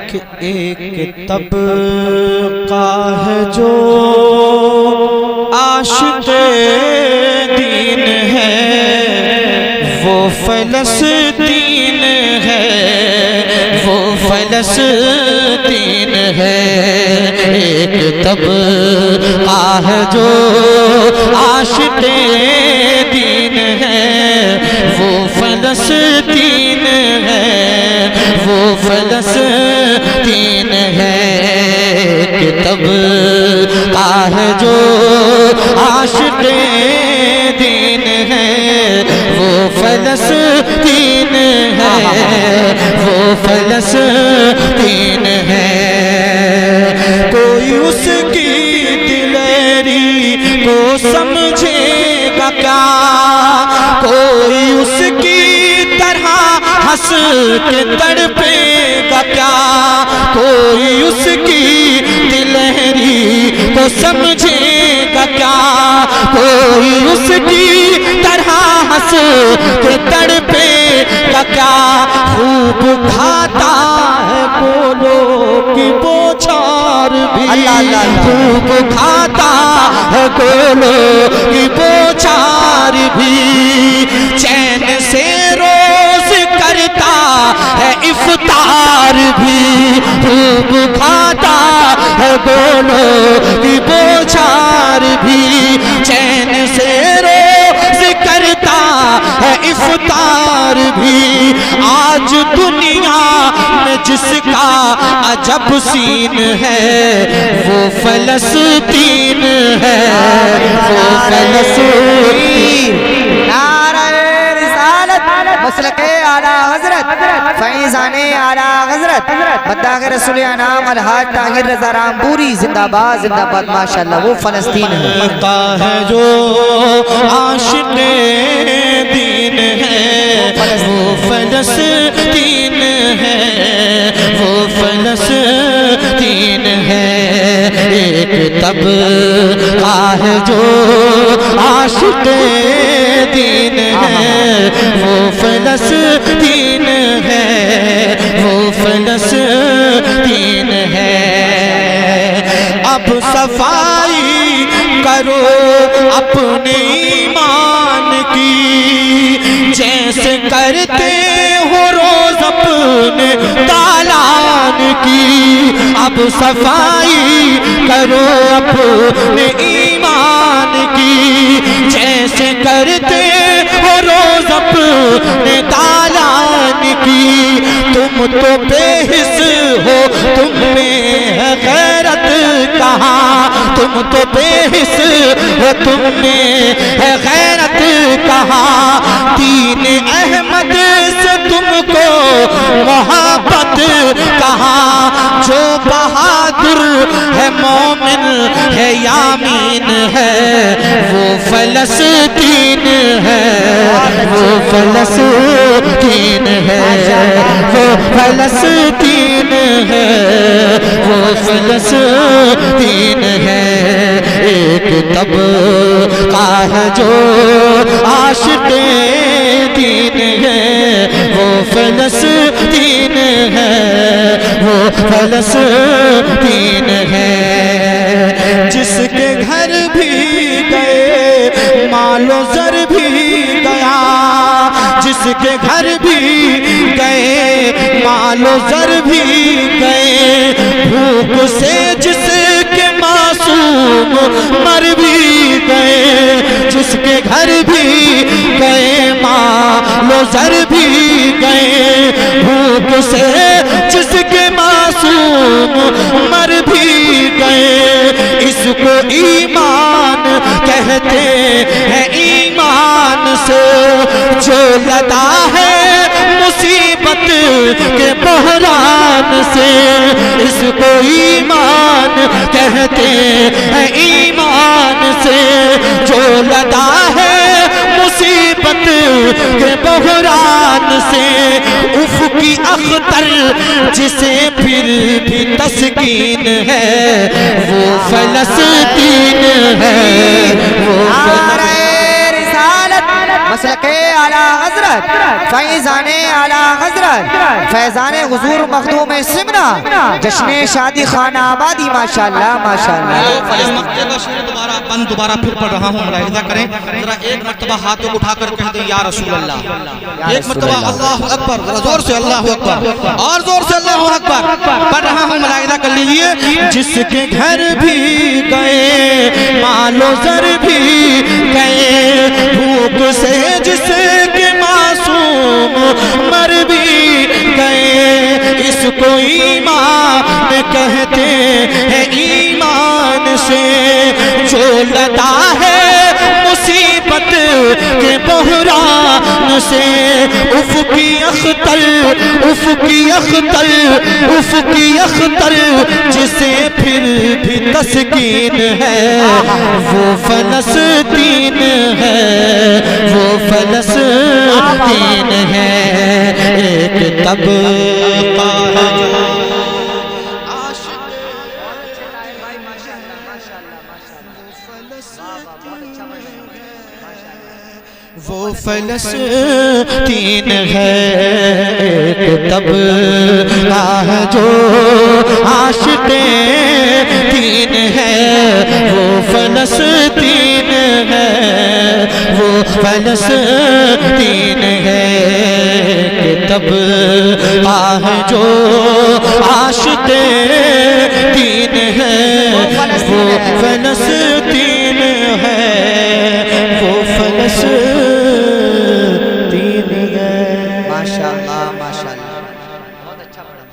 کہ ایک طبقہ ہے جو عاشق دین ہے، وہ فلسطین ہے، وہ فلسطین ہے۔ ایک طبقہ ہے جو عاشق دین ہے، وہ فلسطین ہے، وہ فلسطین ہے۔ ایک طبقہ ہے جو عاشق دین ہے، وہ فلسطین ہے، وہ فلسطین ہے۔ کوئی اس کی دلیری کو سمجھے گا کیا، کوئی اس کی طرح ہنس کے تڑپے گا کیا، کوئی اس کی دلیری کو سمجھے گا کیا، کوئی اس کی طرح ہنس کے تڑپے گا کیا۔ خوب کھاتا ہے گولوں کی بوچھار بھی، خوب کھاتا ہے گولوں کی بوچھار بھی، چین سے روز کرتا ہے افطار بھی، خوب کھاتا ہے گولوں کی بوچھار بھی، چین سے روز کرتا ہے افطار بھی۔ آج دنیا میں جس کا عجب سین ہے، وہ فلسطین ہے، وہ فلسطین۔ نعرہ رسالت، مسلک اعلیٰ حضرت، فیضان اعلیٰ حضرت، مداح رسول انعام الحاج طاہر رضا رامپوری، زندہ باد زندہ باد، ماشاءاللہ وہ فلسطین ہے۔ ہے جو عاشق دین ہے، وہ فلسطین ہے، وہ فلسطین ہے۔ ایک طبقہ ہے جو عاشق دین ہے، وہ فلسطین ہے، وہ فلسطین ہے۔ اب صفائی کرو اپنے ایمان کی، جیسے کرتے ہو روز اپنے دالان کی۔ اب صفائی کرو اپنے ایمان کی، جیسے کرتے ہو روز اپنے دالان کی۔ تم تو بے حس ہو، تم میں ہے غیرت کہاں، تم تو بے حس ہو، تم میں ہے غیرت کہاں۔ دین احمد سے تم کو محبت کہاں، جو بہادر ہے مومن ہے یامین ہے، وہ فلسطین ہے، وہ فلسطین ہے، وہ فلسطین ہے، وہ فلسطین ہے۔ ایک طبقہ ہے جو عاشق دین ہے، وہ فلسطین ہے، وہ فلسطین ہے۔ جس کے گھر بھی گئے مال و زر بھی گیا، جس کے گھر بھی گئے مال و زر بھی گئے، بھوک سے جس کے معصوم مر بھی گئے، جس کے گھر بھی گئے مال و زر بھی گئے، بھوک سے جس کے معصوم مر بھی گئے۔ اس کو ایمان کہتے ہیں، ایمان سے جو لدا ہے مصیبت کے بحران سے، اس کو ایمان کہتے ہیں، ایمان سے جو لدا ہے مصیبت کے بحران سے۔ افقی اختر جسے پھر بھی تسکین ہے، وہ فلسطین ہے، وہ نعرہ رسالت، مسلک اعلیٰ حضرت فیضان اعلیٰ حضرت فیضان حضور مخدوم سمنا جشن شادی خانہ آبادی ماشاءاللہ ماشاءاللہ دوبارہ پھر پڑھ رہا ہوں، ملاحظہ کریں ذرا ایک مرتبہ ہاتھوں کو اٹھا کر کہہ دیں یا رسول اللہ، ایک مرتبہ اللہ اکبر، ذرا زور سے اللہ اکبر اور زور سے اللہ اکبر پڑھ رہا ہوں، ملاحظہ کر لیجئے۔ جس کے گھر بھی گئے مال و زر بھی گئے، بھوک سے جس کے معصوم مر بھی گئے، اس کو ایمان کہتے ہیں، ایمان سے جو لدا ہے مصیبت کے بحران سے، افقی اختر افقی اختر افقی اختر جسے پھر بھی تسکین ہے، وہ فلسطین ہے، وہ فلسطین ہے، ایک طبقہ ہے جو وہ فلسطین ہے، ایک طبقہ ہے جو عاشق دین ہے، وہ فلسطین ہے، وہ فلسطین ہے، ایک طبقہ ہے جو عاشق دین ہے، وہ فلسطین ہے، وہ فلسطین ہے۔ ماشاءاللہ ماشاءاللہ بہت اچھا پڑھا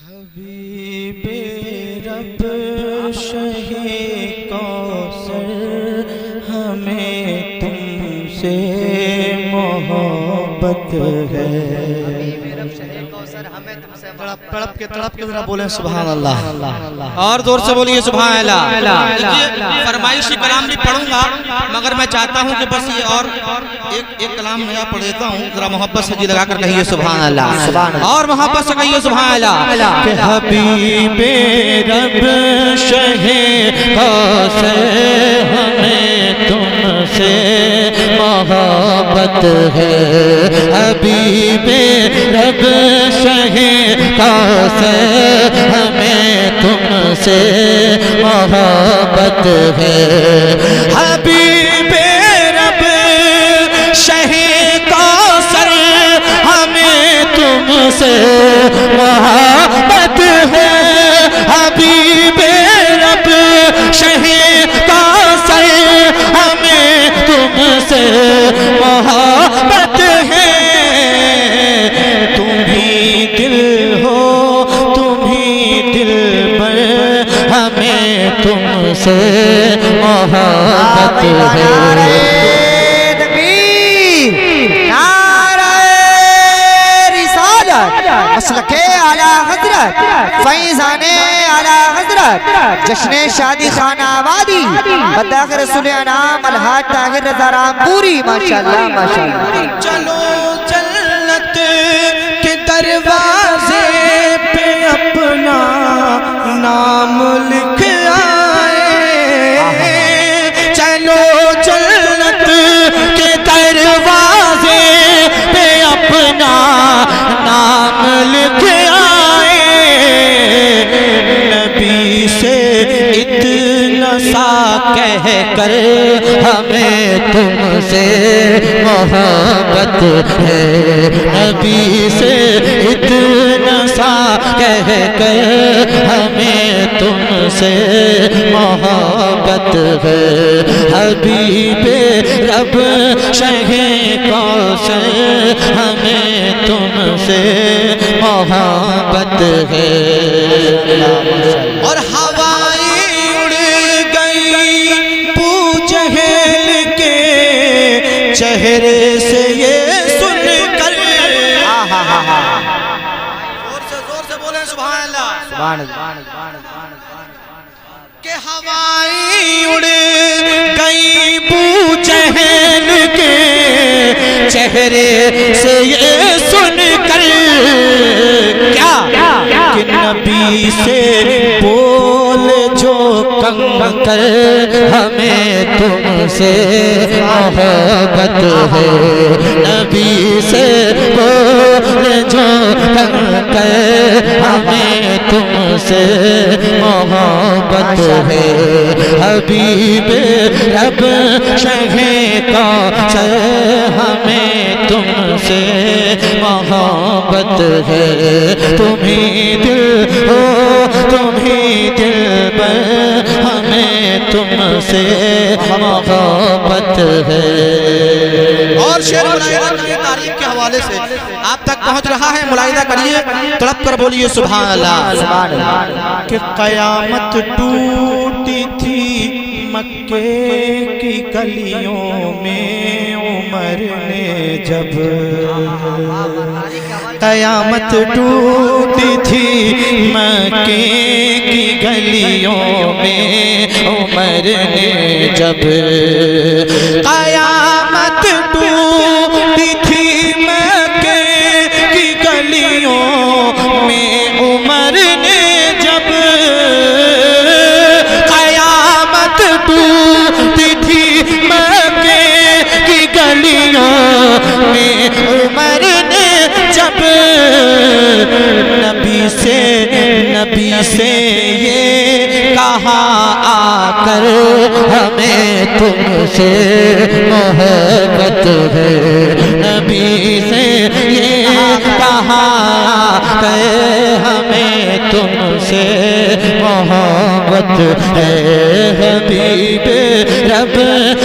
حبیب رب شہ کوثر ہمیں تم سے محبت ہے، تڑپ کے ذرا بولیں سبحان اللہ، اور دور سے بولیے سبحان اللہ۔ فرمائشی کلام بھی پڑھوں گا مگر میں چاہتا ہوں کہ بس یہ اور ایک کلام نیا پڑھ دیتا ہوں، ذرا محبت سے جی لگا کر کہیے سبحان اللہ، اور محبت سے کہیے سبحان اللہ۔ کہ حبیب رب شہ کوثر ہمیں تم سے محبت ہے، حبیب رب شہ کوثر ہمیں تم سے محبت ہے، حبیب رب شہ کوثر ہمیں تم سے محبت ہے، حبیب رب شہ کوثر ہمیں تم سے محبت ہے، تم ہی دل ہو تم ہی دل پر ہمیں تم سے محبت ہے۔ مسلک اعلیٰ حضرت فیضان اعلیٰ حضرت جشن شادی خانہ آبادی بداغ رسول انعام الحاج طاہر رضا رامپوری ماشاءاللہ ماشاءاللہ۔ چلو جنت کے دروازے پہ اپنا نام لکھ آئے، چلو جنت کے دروازے پہ اپنا نام لکھ آئے، نبی سے اتنا سا کہہ کر ہمیں تم سے محبت ہے، نبی سے اتنا سا کہہ کر ہمیں تم سے محبت ہے، حبیب رب شہ کوثر ہمیں تم سے محبت ہے، اور ہوائیں اڑ گئی بو جہل کے چہرے سے یہ سن کر، زور سے بولیں سبحان اللہ، کہ ہوائیں اڑ گئی بو جہل کے چہرے سے یہ سن کر کر ہمیں تم سے محبت ہے نبی سے بول جو کر ہمیں تم سے محبت ہے حبیب رب شہ کوثر ہمیں تم سے محبت ہے تمہیں دل ہو تمہیں دل پر ہمیں تم سے محبت ہے اور شعر ملاحظہ کی تاریخ کے حوالے سے آپ تک پہنچ رہا ہے ملاحظہ کریے تڑپ کر بولیے سبحان اللہ کہ قیامت ٹوٹی تھی مکے کی گلیوں میں عمر نے جب قیامت ٹوٹی تھی مکے کی گلیوں میں عمر نے جب قیامت ٹوٹی تھی مکے کی گلیوں میں عمر نے جب قیامت ٹوٹی تھی مکے کی گلیوں میں عمر نے جب نبی سے یہ کہا آ کر ہمیں تم سے محبت ہے نبی سے یہ کہا آ کر ہمیں تم سے محبت ہے حبیب رب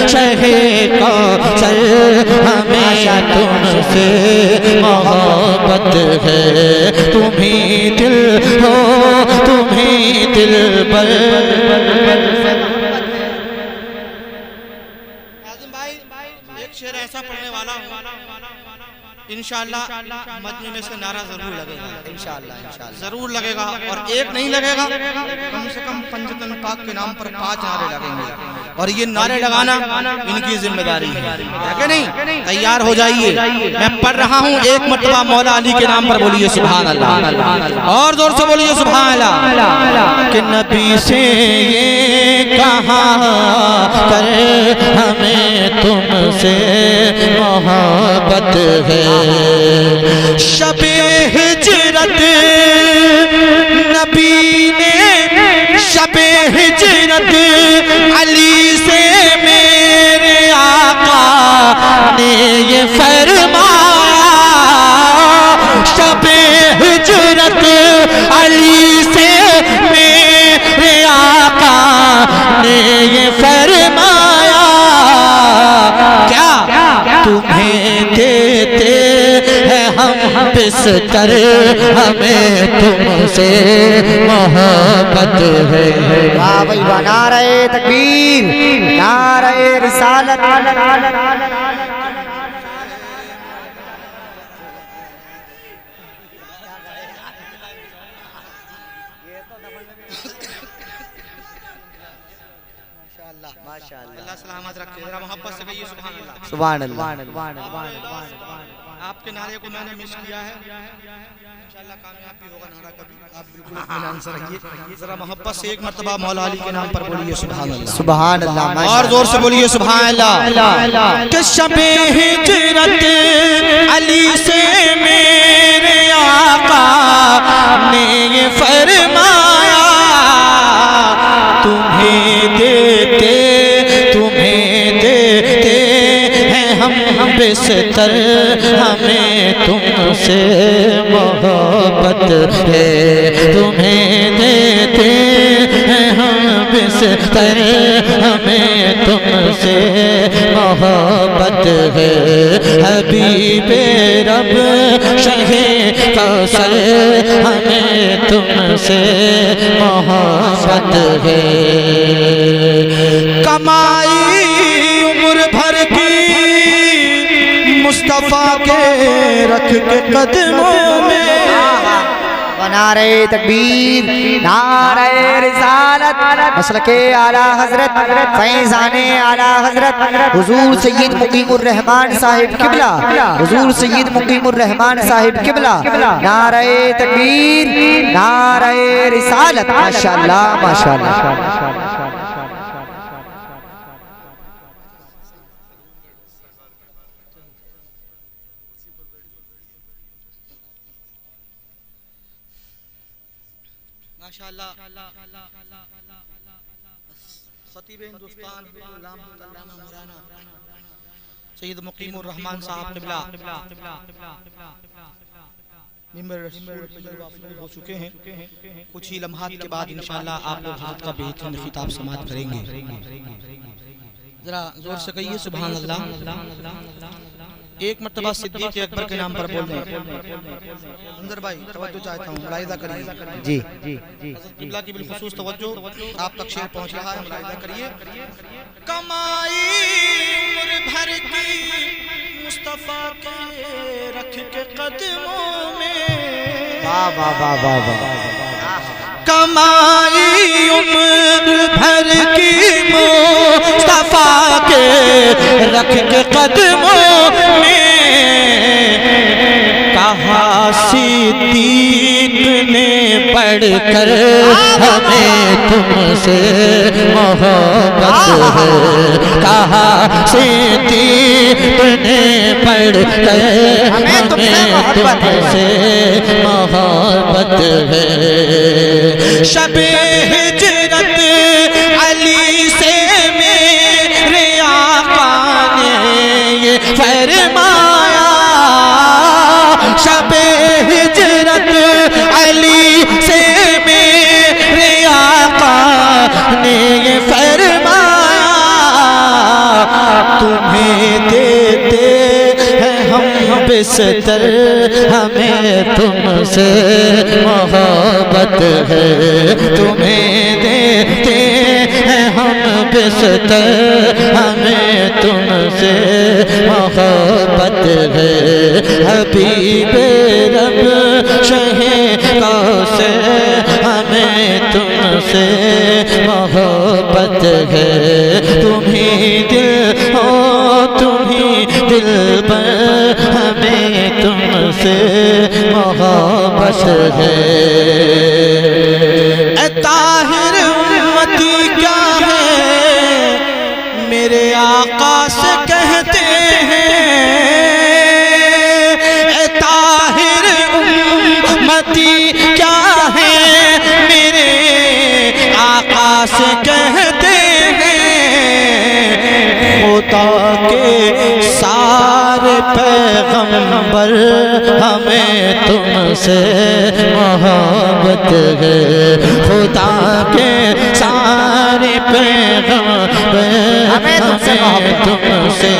شہ کوثر ہمیں تم سے محبت ہے تمہیں دل ہو تمہیں دل پر ناظم بھائی ایک شعر ایسا پڑھنے والا ہوں انشاءاللہ مجمع میں سے نعرہ ضرور لگے گا انشاءاللہ ضرور لگے گا اور ایک نہیں لگے گا کم سے کم پنجتن پاک کے نام پر 5 نعرے لگیں گے اور یہ نعرے لگانا ان کی ذمہ داری ہے کہ نہیں تیار ہو جائیے میں پڑھ رہا ہوں ایک مرتبہ مولا علی کے نام پر بولیے سبحان اللہ اور زور سے بولیے سبحان اللہ کہ نبی سے یہ کہا کر ہمیں تم سے محبت ہے شب ہجرت نبی نے شب ہجرت علی سے میرے آقا نے یہ فرمایا شب ہجرت علی سے میرے آقا نے یہ فرمایا کیا تمہیں دیتے ہیں ہم بستر ہمیں تم سے محبت ہے واہ بھائی واہ نعرہ تکبیر نعرہ رسالت اللہ سلامت رکھے ذرا محبت سے کہیے سبحان اللہ آپ کے نعرے کو میں نے مس کیا ہے انشاءاللہ کامیاب بھی ہوگا نعرہ کبھی آپ بالکل اطمینان سے رہیے ذرا محبت سے ایک مرتبہ مولا علی کے نام پر بولیے سبحان اللہ سبحان اللہ اور زور سے بولیے سبحان اللہ کہ شب ہجرت علی سے میرے آقا نے یہ فرمایا تمہیں دیتے ہیں ہم بستر ہمیں تم سے محبت ہے تمہیں دیتے ہیں ہم بستر ہمیں تم سے محبت ہے حبیب رب شہ کوثر ہمیں تم سے محبت ہے کمائی عمر بھر کی مصطفیٰ کے رکھ کے قدموں میں نعرہ تکبیر نعرہ رسالت مسلک اعلی حضرت فیضان اعلی حضرت حضور سید مقیم الرحمان صاحب قبلہ حضور سید مقیم الرحمان صاحب قبلہ نعرہ تکبیر نعرہ رسالت ماشاءاللہ ماشاءاللہ انشاءاللہ خطیب ہندوستان علامہ مولانا سید مقیم الرحمان صاحب قبلہ ممبر رسول پہ جلوہ افروز ہو چکے ہیں. کچھ ہی لمحات کے بعد انشاءاللہ آپ لوگ حضرت کا بہترین خطاب سماعت کریں گے. ذرا زور سے کہیے سبحان اللہ. ایک مرتبہ صدیق اکبر کے نام پر بول دیں. انظر بھائی توجہ چاہتا ہوں, ملاحظہ کریے. جی حضرت قبلہ کی بالخصوص توجہ آپ تک شعر پہنچ رہا ہے, ملاحظہ کریے. کمائی عمر بھر کی مصطفیٰ کے رکھ کے قدموں میں, واہ واہ واہ واہ واہ. کمائی عمر بھر کی مصطفیٰ کے رکھ کے قدموں میں, کہا صدیق نے پڑھ کر ہمیں تم سے محبت ہے, کہا صدیق نے پڑھ کر ہمیں تم سے محبت ہے. شب ہجرت علی سے میرے آقا نے یہ فرمایا, شب ہجرت علی سے میرے آقا نے یہ فرمایا, تمہیں دیتے ہیں ہم بستر ہمیں تم سے محبت ہے, تمہیں دیتے ہیں ہم بستر ہمیں تم سے محبت ہے. حبیب رب شہ کوثر ہمیں تم سے محبت ہے, تمہیں دل ہو تمہیں دل پر ہمیں تم سے محبت ہے. اے طاہر امتی کیا ہے میرے آقا سے کہتے ہیں, اے طاہر امتی کیا ہے میرے آقا سے کہتے ہیں, خدا کے سارے پیغمبر ہمیں تم سے محبت ہے, خدا کے سارے پیغمبر ہمیں تم سے